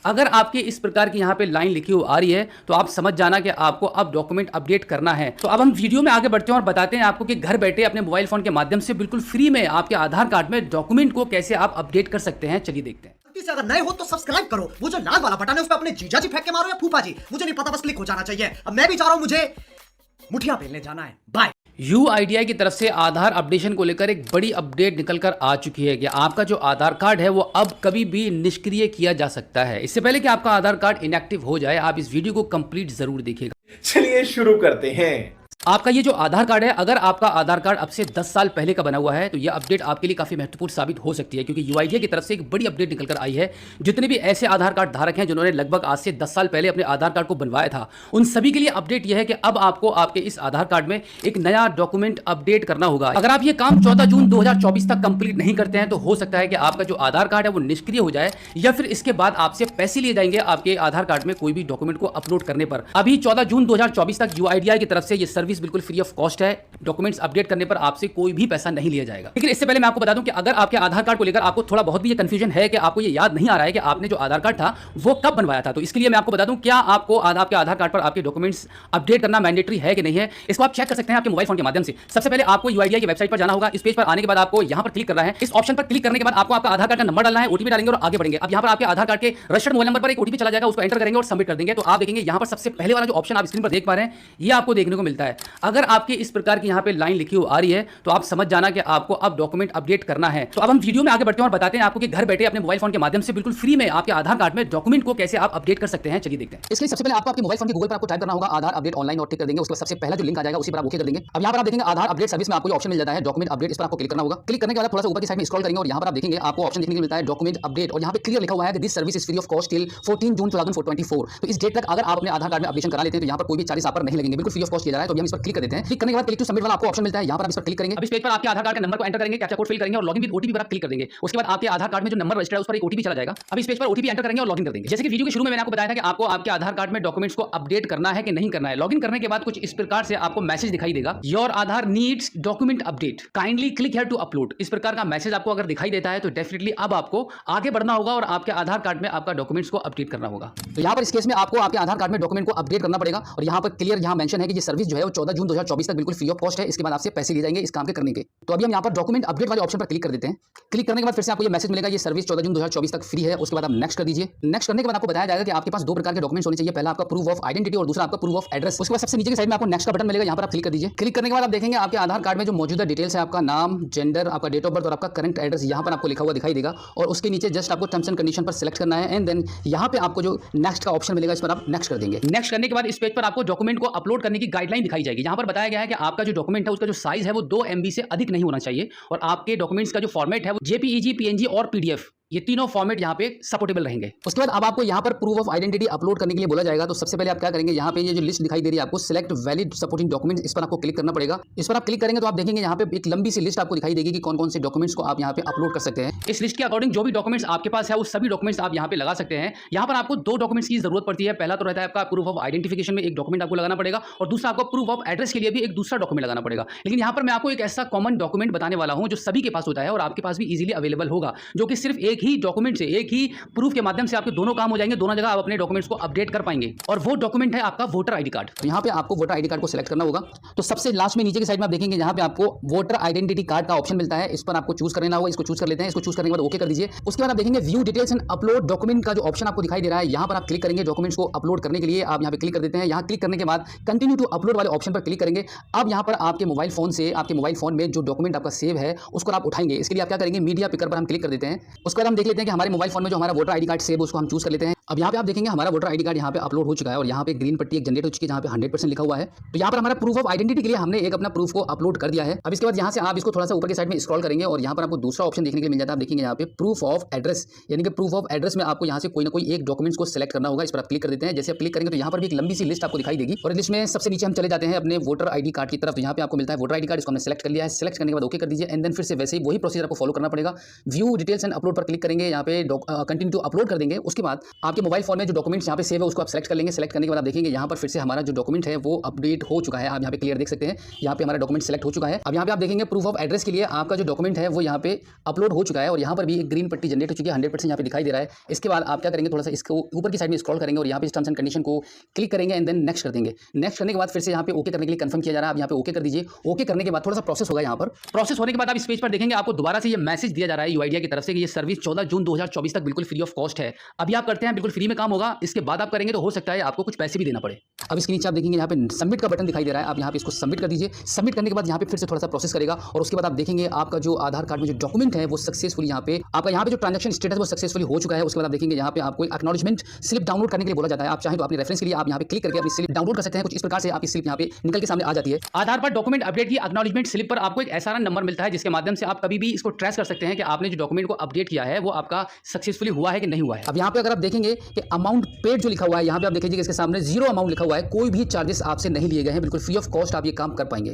अगर आपके इस प्रकार की यहाँ पे लाइन लिखी हुई आ रही है तो आप समझ जाना कि आपको अब डॉक्यूमेंट अपडेट करना है। तो अब हम वीडियो में आगे बढ़ते हैं और बताते हैं आपको कि घर बैठे अपने मोबाइल फोन के माध्यम से बिल्कुल फ्री में आपके आधार कार्ड में डॉक्यूमेंट को कैसे आप अपडेट कर सकते हैं। चलिए देखते हैं। से अगर नए हो तो सब्सक्राइब करो, वो जो लाल वाला बटन है उस पर अपने जीजा जी फेंक के मारो या फूफा जी, मुझे नहीं पता, बस क्लिक हो जाना चाहिए। अब मैं भी चाह रहा हूं, मुझे मुठिया बेलने जाना है। बाय। UIDAI की तरफ से आधार अपडेशन को लेकर एक बड़ी अपडेट निकल कर आ चुकी है कि आपका जो आधार कार्ड है वो अब कभी भी निष्क्रिय किया जा सकता है। इससे पहले कि आपका आधार कार्ड इनएक्टिव हो जाए, आप इस वीडियो को कंप्लीट जरूर देखिएगा। चलिए शुरू करते हैं। आपका ये जो आधार कार्ड है, अगर आपका आधार कार्ड अब से 10 साल पहले का बना हुआ है तो ये अपडेट आपके लिए काफी महत्वपूर्ण साबित हो सकती है, क्योंकि UIDAI की तरफ से एक बड़ी अपडेट निकल कर आई है। जितने भी ऐसे आधार कार्ड धारक हैं जिन्होंने लगभग आज से 10 साल पहले अपने आधार कार्ड को बनवाया था, उन सभी के लिए अपडेट यह है कि अब आपको आपके इस आधार कार्ड में एक नया डॉक्यूमेंट अपडेट करना होगा। अगर आप ये काम 14 जून 2024 तक कंप्लीट नहीं करते हैं तो हो सकता है कि आपका जो आधार कार्ड है वो निष्क्रिय हो जाए, या फिर इसके बाद आपसे पैसे लिए जाएंगे आपके आधार कार्ड में कोई भी डॉक्यूमेंट को अपलोड करने पर। अभी 14 जून 2024 तक UIDAI की तरफ से ये सर्विस बिल्कुल फ्री ऑफ कॉस्ट है। डॉक्यूमेंट्स अपडेट करने पर आपसे कोई भी पैसा नहीं लिया जाएगा। लेकिन इससे पहले मैं आपको बता दूं कि अगर आपके आधार कार्ड को लेकर आपको थोड़ा बहुत भी ये कंफ्यूजन है कि आपको ये याद नहीं आ रहा है कि आपने जो आधार कार्ड था वो कब बनवाया था, तो इसके लिए मैं आपको बता दूं, क्या आपको आपके आधार कार्ड पर आपके डॉक्यूमेंट्स अपडेट करना मैंडेटरी है कि नहीं है, इसको आप चेक कर सकते हैं आपके मोबाइल फोन के माध्यम से। सबसे पहले आपको UIDAI की वेबसाइट पर जाना होगा। इस पेज पर आने के बाद आपको यहां पर क्लिक करना है। इस ऑप्शन पर क्लिक करने के बाद आपको आपका आधार कार्ड का नंबर डालना है, OTP डालेंगे और आगे बढ़ेंगे। अब यहां पर आपके आधार कार्ड के रजिस्टर्ड मोबाइल नंबर पर एक OTP चला जाएगा, उसको एंटर करेंगे और सबमिट कर देंगे। तो आप देखेंगे यहां पर सबसे पहले वाला जो ऑप्शन आप स्क्रीन पर देख पा रहे हैं, ये आपको देखने को मिलता है। अगर आपके इस प्रकार की यहां पे लाइन लिखी हुई आ रही है तो आप समझ जाना कि आपको अब डॉक्यूमेंट अपडेट करना है। तो अब हम वीडियो में आगे बढ़ते हैं और बताते हैं आपको कि घर बैठे अपने मोबाइल फोन के माध्यम से बिल्कुल फ्री में आपके आधार कार्ड में डॉक्यूमेंट को कैसे आप अपडेट कर सकते हैं। चलिए देखते हैं। इसके लिए सबसे पहले आपको आपके मोबाइल फोन के गूगल पर आपको टाइप करना होगा आधार अपडेट ऑनलाइन और टिक कर देंगे। उसके बाद सबसे पहला जो लिंक आ जाएगा उसी पर आप ओके कर देंगे। अब यहां पर आप देखेंगे आधार अपडेट सर्विस में आपको ऑप्शन मिल जाता है डॉक्यूमेंट अपडेट, इस पर आपको क्लिक करना होगा। क्लिक करने के बाद थोड़ा सा ऊपर की साइड में स्क्रॉल करेंगे और यहां पर आप देखेंगे आपको ऑप्शन देखने को मिलता है डॉक्यूमेंट अपडेट, और यहां पे क्लियर लिखा हुआ है कि this service is free of cost till 14 जून 2024। तो इस डेट तक अगर आप अपने आधार कार्ड में अपडेशन करा लेते हैं तो यहां पर कोई भी चार्जेस आप पर नहीं लगेंगे, बिल्कुल फ्री ऑफ कॉस्ट किया जा रहा है। तो हम इस पर क्लिक कर देते हैं। क्लिक करने के बाद क्लिक टू सबमिट वाला आपको ऑप्शन मिलता है, यहां पर आप इस पर क्लिक करेंगे। अब इस पेज पर आपके आधार कार्ड का नंबर को एंटर करेंगे, कैप्चा कोड फिल करेंगे और लॉगिन विद OTP पर आप क्लिक कर देंगे। उसके बाद आपके आधार कार्ड में जो नंबर रजिस्टर्ड है उस पर एक OTP चला जाएगा। अब इस पेज पर OTP एंटर करेंगे और लॉगिन कर देंगे। जैसे कि वीडियो के शुरू में मैंने आपको बताया था कि आपको आपके आधार कार्ड में डॉक्यूमेंट्स को अपडेट करना है कि नहीं करना है। लॉगिन करने के बाद कुछ इस प्रकार से आपको मैसेज दिखाई देगा, your Aadhaar needs document update, kindly click here to upload. इस प्रकार का मैसेज आपको अगर दिखाई देता है तो डेफिनेटली अब आपको आगे बढ़ना होगा और आपके आधार कार्ड में आपका डॉक्यूमेंट्स को अपडेट करना होगा। तो यहाँ पर इस केस में आपको आपके आधार कार्ड में डॉक्यूमेंट को अपडेट करना पड़ेगा, और यहाँ पर क्लियर यहाँ मेंशन है कि ये सर्विस जो है वो 14 जून 2024 तक बिल्कुल फ्री ऑफ कॉस्ट है। इसके बाद आपसे पैसे लिए जाएंगे इस काम के करने के। तो अभी हम यहाँ पर डॉक्यूमेंट अपडेट वाले ऑप्शन पर क्लिक कर देते हैं। क्लिक करने के बाद फिर से आपको ये मैसेज मिलेगा, ये सर्विस 14 जून 2024 तक फ्री है। उसके बाद आप नेक्स्ट कर दीजिए। नेक्स्ट करने के बाद आपको बताया जाएगा कि आपके पास दो प्रकार के डॉक्यूमेंट्स होने चाहिए, पहला आपका प्रूफ ऑफ आइडेंटिटी और दूसरा आपका प्रूफ ऑफ एड्रेस। उसके बाद सबसे नीचे की साइड में आपको नेक्स्ट का बटन मिलेगा, यहाँ पर आप क्लिक कर दीजिए। क्लिक करने के बाद आप देखेंगे आपके आधार कार्ड में जो मौजूदा डिटेल्स है, आपका नाम, जेंडर, आपका डेट ऑफ बर्थ और आपका करंट एड्रेस यहाँ पर आपको लिखा हुआ दिखाई देगा, और उसके नीचे जस्ट आपको टर्म्स एंड कंडीशन पर सिलेक्ट करना है, एंड देन यहाँ पे आपको जो नेक्स्ट का ऑप्शन मिलेगा इस पर आप नेक्स्ट कर देंगे। नेक्स्ट करने के बाद इस पेज पर आपको डॉक्यूमेंट को अपलोड करने की गाइडलाइन दिखाई जाएगी। यहाँ पर बताया गया है कि आपका जो डॉक्यूमेंट है उसका जो साइज है वो 2 MB से अधिक नहीं होना चाहिए, और आपके डॉक्यूमेंट्स का जो फॉर्मेट है वो JPEG, PNG और PDF, ये तीनों फॉर्मेट यहाँ पे सपोर्टेबल रहेंगे। उसके बाद अब आपको यहाँ पर प्रूफ ऑफ आइडेंटिटी अपलोड करने के लिए बोला जाएगा। तो सबसे पहले आप क्या करेंगे, यहाँ पे ये जो लिस्ट दिखाई दे रही है आपको सिलेक्ट वैलिड सपोर्टिंग डॉक्यूमेंट्स, इस पर आपको क्लिक करना पड़ेगा। इस पर आप क्लिक करेंगे तो आप देखेंगे यहाँ पे एक लंबी सी लिस्ट आपको दिखाई देगी कि कौन कौन से डॉक्यूमेंट्स को आप यहाँ पे अपलोड कर सकते हैं। इस लिस्ट के अकॉर्डिंग जो भी डॉक्यूमेंट्स आपके पास है वो सभी डॉक्यूमेंट्स आप यहाँ पे लगा सकते हैं। यहाँ पर आपको 2 डॉक्यूमेंट्स की जरूरत पड़ती है। पहला तो रहता है आपका प्रूफ ऑफ आइडेंटिफिकेशन में एक डॉक्यूमेंट आपको लगाना पड़ेगा, और दूसरा आपको प्रूफ ऑफ एड्रेस के लिए भी एक दूसरा डॉक्यूमेंट लगाना पड़ेगा। लेकिन यहाँ पर मैं आपको एक ऐसा कॉमन डॉक्यूमेंट बताने वाला हूँ जो सभी के पास होता है और आपके पास भी इजीली अवेलेबल होगा, जो कि सिर्फ एक ही डॉक्यूमेंट से, एक ही प्रूफ के माध्यम से आपके दोनों काम हो जाएंगे, दोनों जगह आप अपने डॉक्यूमेंट्स को अपडेट कर पाएंगे, और वो डॉक्यूमेंट है आपका वोटर आईडी कार्ड। तो यहाँ पे आपको वोटर आईडी कार्ड को सिलेक्ट करना होगा। तो सबसे लास्ट में नीचे की साइड में आप देखेंगे यहाँ पे आपको वोटर आइडेंटिटी कार्ड का ऑप्शन मिलता है, इस पर आपको चूज करना होगा। इसको चूज कर लेते हैं। इसको चूज करने के बाद ओके कर दीजिए। उसके बाद आप देखेंगे view details and upload document का जो ऑप्शन आपको दिखाई दे रहा है, यहाँ पर आप क्लिक करेंगे। डॉक्यूमेंट्स को अपलोड करने के लिए आप यहाँ पे क्लिक कर देते हैं। यहाँ क्लिक करने के बाद कंटिन्यू टू अपलोड वाले ऑप्शन पर क्लिक करेंगे। अब यहाँ पर आपके मोबाइल फोन से, आपके मोबाइल फोन में जो डॉक्यूमेंट आपका सेव है उसको आप उठाएंगे। इसके लिए आप क्या करेंगे, मीडिया पिकर पर हम क्लिक कर देते हैं। उसके बाद हम देख लेते हैं कि हमारे मोबाइल फोन में जो हमारा वोटर आईडी कार्ड सेव उसको हम चूज कर लेते हैं। अब यहाँ पे आप देखेंगे हमारा वोटर आईडी कार्ड यहाँ पे अपलोड हो चुका है, और यहाँ पे ग्रीन पट्टी एक जनरेट हो चुकी है जहाँ पे 100% लिखा हुआ है। तो यहाँ पर हमारा प्रूफ ऑफ आइडेंटिटी के लिए हमने एक अपना प्रूफ को अपलोड कर दिया है। अब इसके बाद यहाँ से आप इसको थोड़ा सा ऊपर की साइड में स्क्रॉल करेंगे और यहाँ पर आपको दूसरा ऑप्शन देखने के लिए मिल जाता है। आप देखेंगे यहाँ पे प्रूफ ऑफ एड्रेस, यानी कि प्रूफ ऑफ एड्रेस में आपको यहाँ से कोई ना कोई एक डॉक्यूमेंट्स को सिलेक्ट करना होगा। इस पर आप क्लिक कर देते हैं। जैसे आप क्लिक करेंगे तो यहाँ पर भी एक लंबी सी लिस्ट आपको दिखाई देगी, और लिस्ट में सबसे नीचे हम चले जाते हैं अपने वोटर आईडी कार्ड की तरफ। यहाँ पे आपको मिलता है वोटर आईडी कार्ड, इसको हमने सेलेक्ट कर लिया है। सेलेक्ट करने के बाद ओके कर दीजिए, एंड देन फिर से वैसे ही वही प्रोसीजर आपको फॉलो करना पड़ेगा। व्यू डिटेल्स एंड अपलोड पर क्लिक करेंगे, यहाँ पे कंटिन्यू टू अपलोड कर देंगे। उसके बाद आप आपके मोबाइल फोन में जो डॉक्यूमेंट्स यहाँ पे सेव है उसको आप सेलेक्ट कर लेंगे। सेलेक्ट करने के बाद आप देखेंगे यहाँ पर फिर से हमारा जो डॉक्यूमेंट है वो अपडेट हो चुका है। आप यहाँ पे क्लियर देख सकते हैं, यहाँ पे हमारा डॉक्यूमेंट सेलेक्ट हो चुका है। अब यहाँ पे आप देखेंगे प्रूफ ऑफ एड्रेस के लिए आपका जो डॉक्यूमेंट है वो यहाँ पे अपलोड हो चुका है और यहाँ पर भी एक ग्रीन पट्टी जनरेट हो चुकी है, 100% यहाँ पे दिखाई दे रहा है। इसके बाद आप क्या करेंगे, थोड़ा सा इसको ऊपर की साइड में स्क्रॉल करेंगे और यहाँ पे टर्म्स एंड कंडीशन को क्लिक करेंगे एंड देन नेक्स्ट कर देंगे। नेक्स्ट करने के बाद फिर से यहाँ पे ओके करने के लिए कंफर्म किया जा रहा है। आप यहाँ पे ओके कर दीजिए। ओके करने के बाद थोड़ा सा प्रोसेस होगा। यहाँ पर प्रोसेस होने के बाद आप इस पेज पर देखेंगे आपको दोबारा से ये मैसेज दिया जा रहा है यूआईडीआई की तरफ से कि ये सर्विस 14 जून 2024 तक बिल्कुल फ्री ऑफ कॉस्ट है। अभी आप करते हैं, बिल्कुल फ्री में काम होगा। इसके बाद आप करेंगे तो हो सकता है आपको कुछ पैसे भी देना पड़े। अब इसके नीचे आप देखेंगे यहाँ पे सबमिट का बटन दिखाई दे रहा है। आप यहाँ पे इसको सबमिट कर दीजिए। सबमिट करने के बाद यहाँ पे फिर से थोड़ा सा प्रोसेस करेगा और उसके बाद आप देखेंगे आपका जो आधार कार्ड में जो डॉक्यूमेंट है वो सक्सेसफुली यहाँ पे आपका यहाँ पे जो ट्रांजैक्शन स्टेटस वो सक्सेसफुली हो चुका है। उसके बाद आप देखेंगे यहाँ पे आपको एक एक्नॉलेजमेंट स्लिप डाउनलोड करने के लिए बोला जाता है। आप चाहें तो अपने रेफरेंस के लिए आप यहाँ पे क्लिक करके अपनी स्लिप डाउनलोड कर सकते हैं। कुछ इस प्रकार से आपकी स्लिप यहाँ पे निकल के सामने आ जाती है। आधार पर डॉक्यूमेंट अपडेट की एक्नॉलेजमेंट स्लिप पर आपको एक ऐसा नंबर मिलता है जिसके माध्यम से आप कभी भी इसको ट्रेस कर सकते हैं कि आपने जो डॉक्यूमेंट को अपडेट किया है वो आपका सक्सेसफुली हुआ है कि नहीं हुआ है। अब यहाँ पे अगर आप देखेंगे कि अमाउंट पेड जो लिखा हुआ है, यहाँ पे आप देखेंगे कि इसके सामने 0 अमाउंट लिखा हुआ है। कोई भी चार्जेस आपसे नहीं लिए गए हैं, बिल्कुल फ्री ऑफ कॉस्ट आप ये काम कर पाएंगे।